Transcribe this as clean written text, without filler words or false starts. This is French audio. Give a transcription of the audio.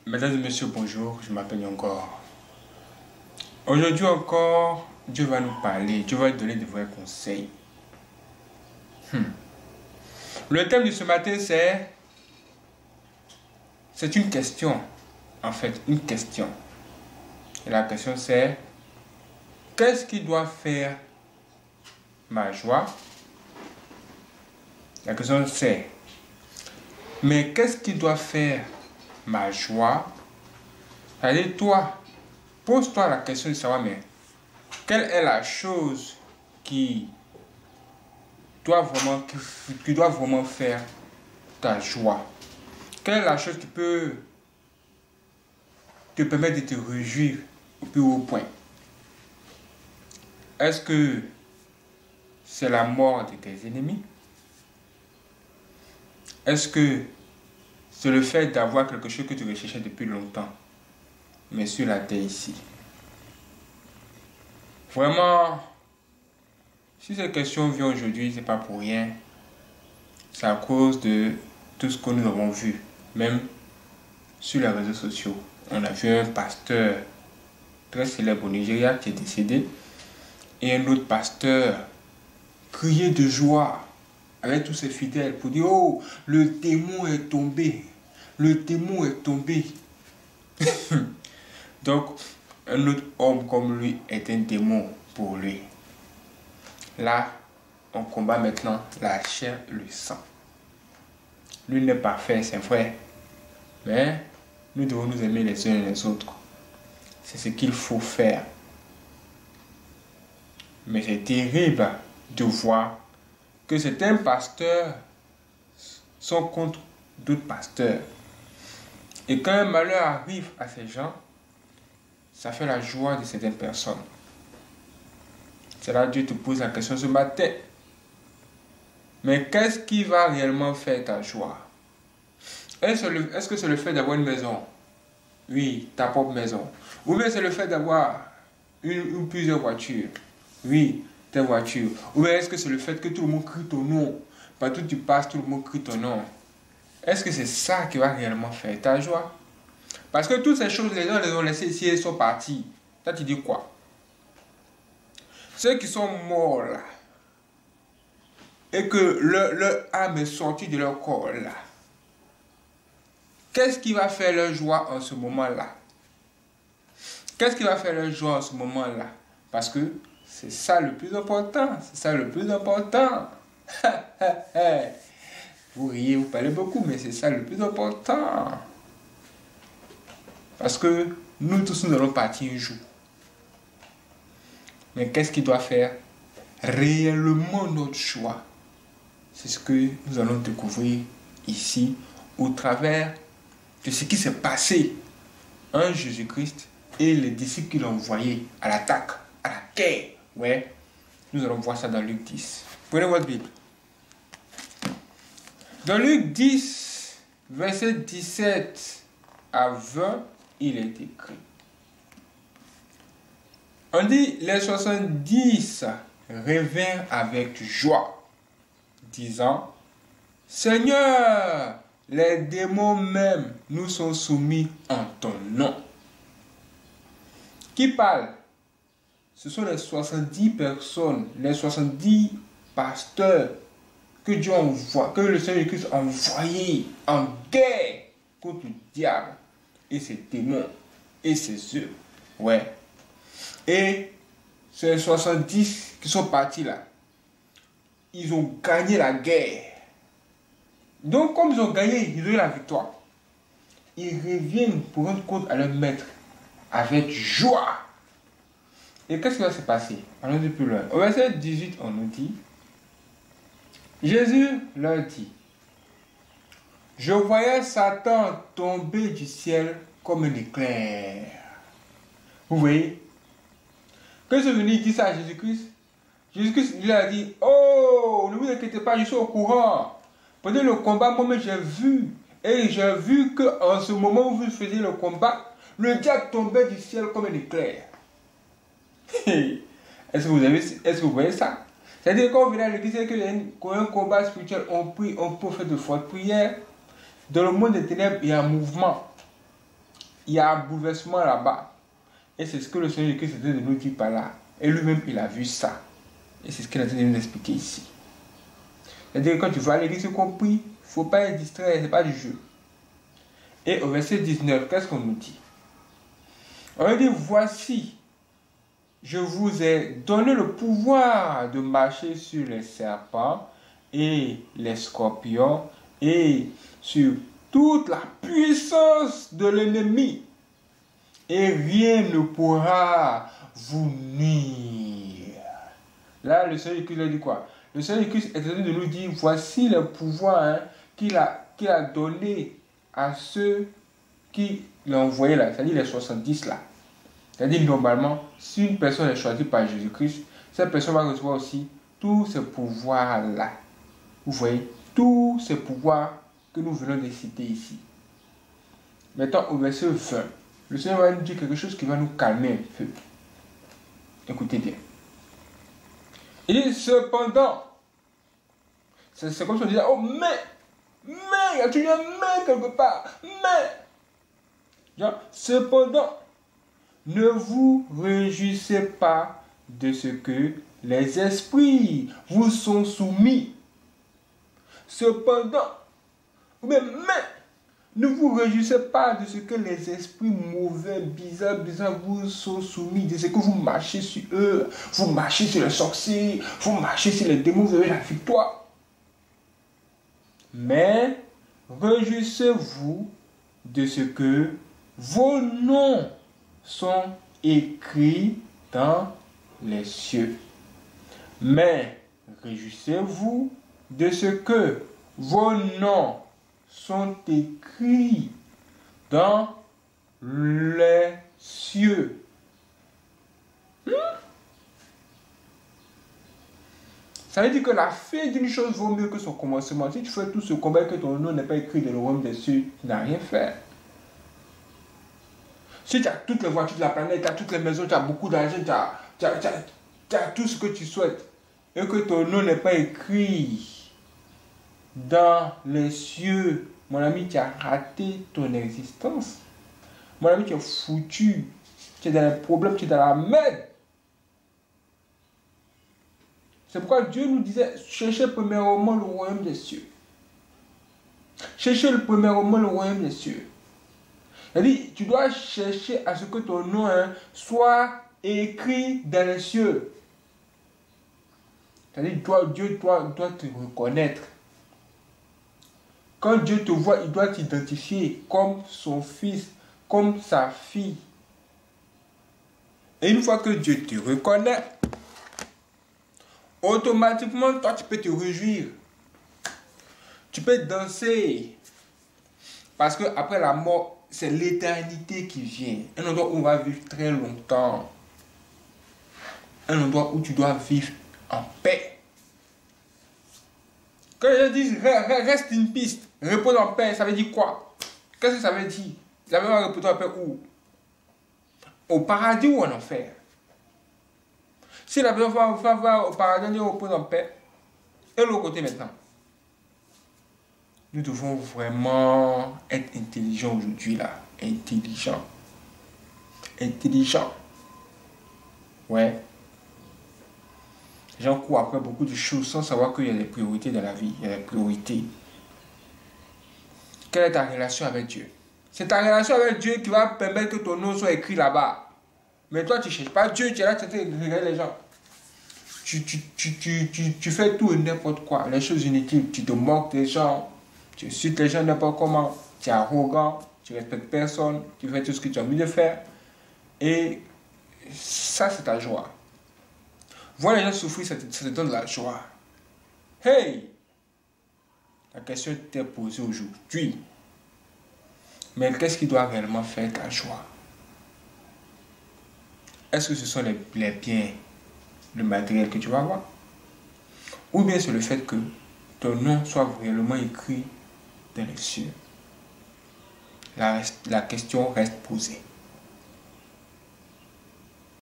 Mesdames et messieurs, bonjour, je m'appelle encore. Aujourd'hui encore, Dieu va nous parler, Dieu va nous donner de vrais conseils. Le thème de ce matin, c'est une question, en fait, une question. Et la question c'est, qu'est-ce qui doit faire ma joie? La question c'est, mais qu'est-ce qui doit faire ma joie? C'est-à-dire, toi, pose-toi la question de savoir, mais quelle est la chose qui doit vraiment faire ta joie? Quelle est la chose qui peut te permettre de te réjouir au plus haut point? Est-ce que c'est la mort de tes ennemis? Est-ce que c'est le fait d'avoir quelque chose que tu recherchais depuis longtemps, mais sur la terre ici? Vraiment, si cette question vient aujourd'hui, c'est pas pour rien. C'est à cause de tout ce que nous avons vu, même sur les réseaux sociaux. On a vu un pasteur très célèbre au Nigeria qui est décédé, et un autre pasteur crier de joie avec tous ses fidèles pour dire: oh, le démon est tombé, le démon est tombé. Donc, un autre homme comme lui est un démon pour lui. Là, on combat maintenant la chair et le sang. Lui n'est pas parfait, c'est vrai, mais nous devons nous aimer les uns et les autres. C'est ce qu'il faut faire. Mais c'est terrible de voir que certains pasteurs sont contre d'autres pasteurs. Et quand un malheur arrive à ces gens, ça fait la joie de certaines personnes. C'est là que Dieu te pose la question ce matin. Mais qu'est-ce qui va réellement faire ta joie? Est-ce que c'est le fait d'avoir une maison? Oui, ta propre maison. Ou bien c'est le fait d'avoir une ou plusieurs voitures? Oui, ta voiture. Ou bien est-ce que c'est le fait que tout le monde crie ton nom? Partout où tu passes, tout le monde crie ton nom. Est-ce que c'est ça qui va réellement faire ta joie? Parce que toutes ces choses, les gens les ont laissées ici et sont partis. Toi, tu dis quoi? Ceux qui sont morts là, et que leur âme est sortie de leur corps là, qu'est-ce qui va faire leur joie en ce moment-là? Qu'est-ce qui va faire leur joie en ce moment-là? Parce que c'est ça le plus important. C'est ça le plus important. Vous riez, vous parlez beaucoup, mais c'est ça le plus important. Parce que nous tous, nous allons partir un jour. Mais qu'est-ce qui doit faire réellement notre choix? C'est ce que nous allons découvrir ici au travers de ce qui s'est passé en Jésus-Christ et les disciples qu'il a envoyés à l'attaque, à la guerre. Ouais, nous allons voir ça dans Luc 10. Prenez votre Bible. Dans Luc 10, verset 17 à 20, il est écrit. On dit, les 70 revinrent avec joie, disant: Seigneur, les démons même nous sont soumis en ton nom. Qui parle? Ce sont les 70 personnes, les 70 pasteurs que Dieu envoie, que le Seigneur Christ a envoyé en guerre contre le diable et ses démons et ses œuvres. Ouais. Et ces 70 qui sont partis là, ils ont gagné la guerre. Donc, comme ils ont gagné, ils ont eu la victoire, ils reviennent pour rendre compte à leur maître avec joie. Et qu'est-ce qui va se passer? Allons plus loin. Au verset 18, on nous dit: Jésus leur dit: Je voyais Satan tomber du ciel comme un éclair. Vous voyez? Quand c'est venu dire ça à Jésus-Christ, Jésus-Christ lui a dit: Oh, ne vous inquiétez pas, je suis au courant. Pendant le combat, moi-même j'ai vu. Et j'ai vu qu'en ce moment où vous faisiez le combat, le diable tombait du ciel comme un éclair. Est-ce que vous voyez ça? C'est-à-dire quand on vient à l'église et qu'il y a un combat spirituel, on prie, on peut faire de fortes prières. Dans le monde des ténèbres, il y a un mouvement. il y a un bouleversement là-bas. Et c'est ce que le Seigneur Jésus essaie de nous dire par là. Et lui-même, il a vu ça. Et c'est ce qu'il a essayé de nous expliquer ici. C'est-à-dire que quand tu vas à l'église, c'est compris, il ne faut pas être distrait, ce n'est pas du jeu. Et au verset 19, qu'est-ce qu'on nous dit? On nous dit, voici, je vous ai donné le pouvoir de marcher sur les serpents et les scorpions et sur toute la puissance de l'ennemi. Et rien ne pourra vous nuire. Là, le Seigneur Jésus a dit quoi? Le Seigneur Jésus est en train de nous dire, voici le pouvoir qu'il a donné à ceux qui l'ont envoyé là, c'est-à-dire les 70 là. C'est-à-dire normalement, si une personne est choisie par Jésus-Christ, cette personne va recevoir aussi tous ces pouvoirs-là. Vous voyez, tous ces pouvoirs que nous venons de citer ici. Maintenant, au verset 20, le Seigneur va nous dire quelque chose qui va nous calmer un peu. Écoutez bien. Et cependant, c'est comme si on disait, oh mais, il y a toujours un mais quelque part, mais. Cependant, ne vous réjouissez pas de ce que les esprits vous sont soumis. Cependant, mais, ne vous réjouissez pas de ce que les esprits mauvais, bizarres vous sont soumis, de ce que vous marchez sur eux, vous marchez sur les sorciers, vous marchez sur les démons, vous avez la victoire. Mais réjouissez-vous de ce que vos noms sont écrits dans les cieux. Mais réjouissez-vous de ce que vos noms sont écrits dans les cieux. Ça veut dire que la fin d'une chose vaut mieux que son commencement. Si tu fais tout ce combat que ton nom n'est pas écrit dans le royaume des cieux, tu n'as rien fait. Si tu as toutes les voitures de la planète, tu as toutes les maisons, tu as beaucoup d'argent, tu as tout ce que tu souhaites, et que ton nom n'est pas écrit dans les cieux, mon ami, tu as raté ton existence. Mon ami, tu es foutu. Tu es dans les problèmes, tu es dans la merde. C'est pourquoi Dieu nous disait, cherchez premièrement le royaume des cieux. Cherchez premièrement le royaume des cieux. C'est-à-dire, tu dois chercher à ce que ton nom soit écrit dans les cieux. C'est-à-dire, Dieu doit te reconnaître. Quand Dieu te voit, il doit t'identifier comme son fils, comme sa fille. Et une fois que Dieu te reconnaît, automatiquement, toi, tu peux te réjouir. Tu peux danser. Parce qu'après la mort, c'est l'éternité qui vient. Un endroit où on va vivre très longtemps. Un endroit où tu dois vivre en paix. Quand les gens disent reste une piste, repose en paix, ça veut dire quoi? Qu'est-ce que ça veut dire? La même va reposer en paix où? Au paradis ou en enfer? Si la personne va au paradis, on repose en paix. Et l'autre côté maintenant. Nous devons vraiment être intelligents aujourd'hui là. Intelligents. Intelligents. Ouais. Les gens courent après beaucoup de choses sans savoir qu'il y a des priorités dans la vie. Il y a des priorités. Quelle est ta relation avec Dieu? C'est ta relation avec Dieu qui va permettre que ton nom soit écrit là-bas. Mais toi, tu ne cherches pas Dieu, tu es là, tu regardes les gens. Tu fais tout et n'importe quoi. Les choses inutiles, tu te moques des gens. Tu insultes les gens n'importe comment. Tu es arrogant, tu ne respectes personne. Tu fais tout ce que tu as envie de faire. Et ça, c'est ta joie. Voir les gens souffrir, ça te donne de la joie. Hey! La question t'est posée aujourd'hui. Mais qu'est-ce qui doit réellement faire ta joie? Est-ce que ce sont les biens, le matériel que tu vas avoir? Ou bien c'est le fait que ton nom soit réellement écrit dans les cieux? La question reste posée.